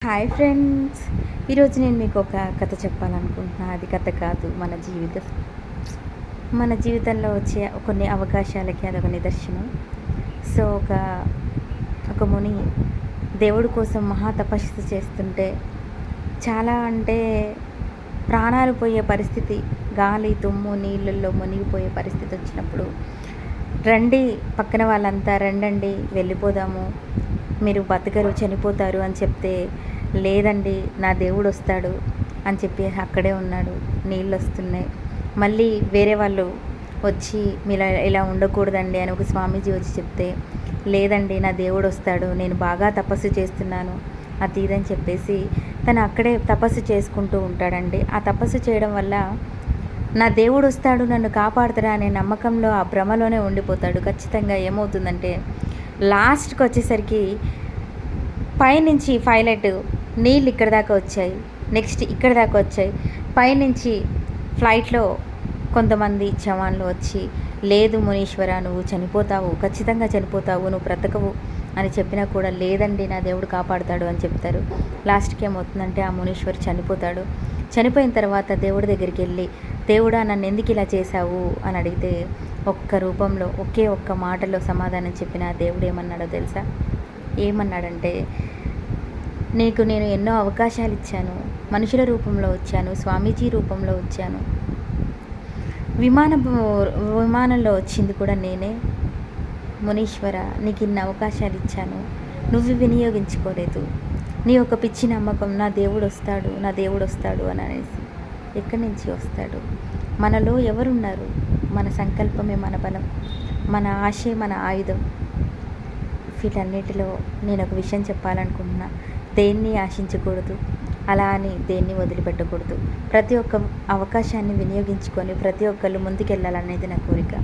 Hi friends. ఈరోజు నేను మీకు ఒక కథ చెప్పాలనుకుంటున్నా. అది కథ కాదు, మన జీవితంలో వచ్చే కొన్ని అవకాశాలకి అదొక నిదర్శనం. సో ఒక ముని దేవుడి కోసం మహా తపస్సు చేస్తుంటే చాలా అంటే ప్రాణాలు పోయే పరిస్థితి, గాలి తుమ్ము నీళ్ళల్లో మునిగిపోయే పరిస్థితి వచ్చినప్పుడు, రండి పక్కన వాళ్ళంతా రండండి వెళ్ళిపోదాము, మీరు బతకరు చనిపోతారు అని చెప్తే, లేదండి నా దేవుడు వస్తాడు అని చెప్పి అక్కడే ఉన్నాడు. నీళ్ళు వస్తున్నాయి. మళ్ళీ వేరే వాళ్ళు వచ్చి మీరు ఇలా ఉండకూడదండి అని ఒక స్వామీజీ వచ్చి చెప్తే, లేదండి నా దేవుడు వస్తాడు, నేను బాగా తపస్సు చేస్తున్నాను అది ఇదని చెప్పేసి తను అక్కడే తపస్సు చేసుకుంటూ ఉంటాడండి. ఆ తపస్సు చేయడం వల్ల నా దేవుడు వస్తాడు నన్ను కాపాడుతాడా అనే నమ్మకంలో ఆ భ్రమలోనే ఉండిపోతాడు. ఖచ్చితంగా ఏమవుతుందంటే లాస్ట్కి వచ్చేసరికి పైనుంచి పైలట్ నీళ్ళు ఇక్కడ దాకా వచ్చాయి, నెక్స్ట్ ఇక్కడ దాకా వచ్చాయి. పైనుంచి ఫ్లైట్లో కొంతమంది జవాన్లు వచ్చి, లేదు మునీశ్వర నువ్వు చనిపోతావు, ఖచ్చితంగా చనిపోతావు, నువ్వు బ్రతకవు అని చెప్పినా కూడా, లేదండి నా దేవుడు కాపాడుతాడు అని చెప్తారు. లాస్ట్కి ఏమవుతుందంటే ఆ మునీశ్వర్ చనిపోతాడు. చనిపోయిన తర్వాత దేవుడి దగ్గరికి వెళ్ళి, దేవుడా నన్ను ఎందుకు ఇలా చేశావు అని అడిగితే, ఒక్క రూపంలో ఒకే ఒక్క మాటలో సమాధానం చెప్పిన దేవుడు ఏమన్నాడో తెలుసా? ఏమన్నాడంటే, నీకు నేను ఎన్నో అవకాశాలు ఇచ్చాను, మనుషుల రూపంలో వచ్చాను, స్వామీజీ రూపంలో వచ్చాను, విమానంలో వచ్చింది కూడా నేనే. మునీశ్వర నీకు ఇన్ని అవకాశాలు ఇచ్చాను, నువ్వు వినియోగించుకోలేదు. నీ ఒక పిచ్చి నమ్మకం నా దేవుడు వస్తాడు నా దేవుడు వస్తాడు అని అనేసి. ఎక్కడి నుంచి వస్తాడు? మనలో ఎవరున్నారు? మన సంకల్పమే మన బలం, మన ఆశే మన ఆయుధం. వీటన్నిటిలో నేను ఒక విషయం చెప్పాలనుకుంటున్నా. దేన్ని ఆశించకూడదు, అలా అని దేన్ని వదిలిపెట్టకూడదు. ప్రతి ఒక్క అవకాశాన్ని వినియోగించుకొని ప్రతి ఒక్కళ్ళు ముందుకెళ్ళాలనేది నా కోరిక.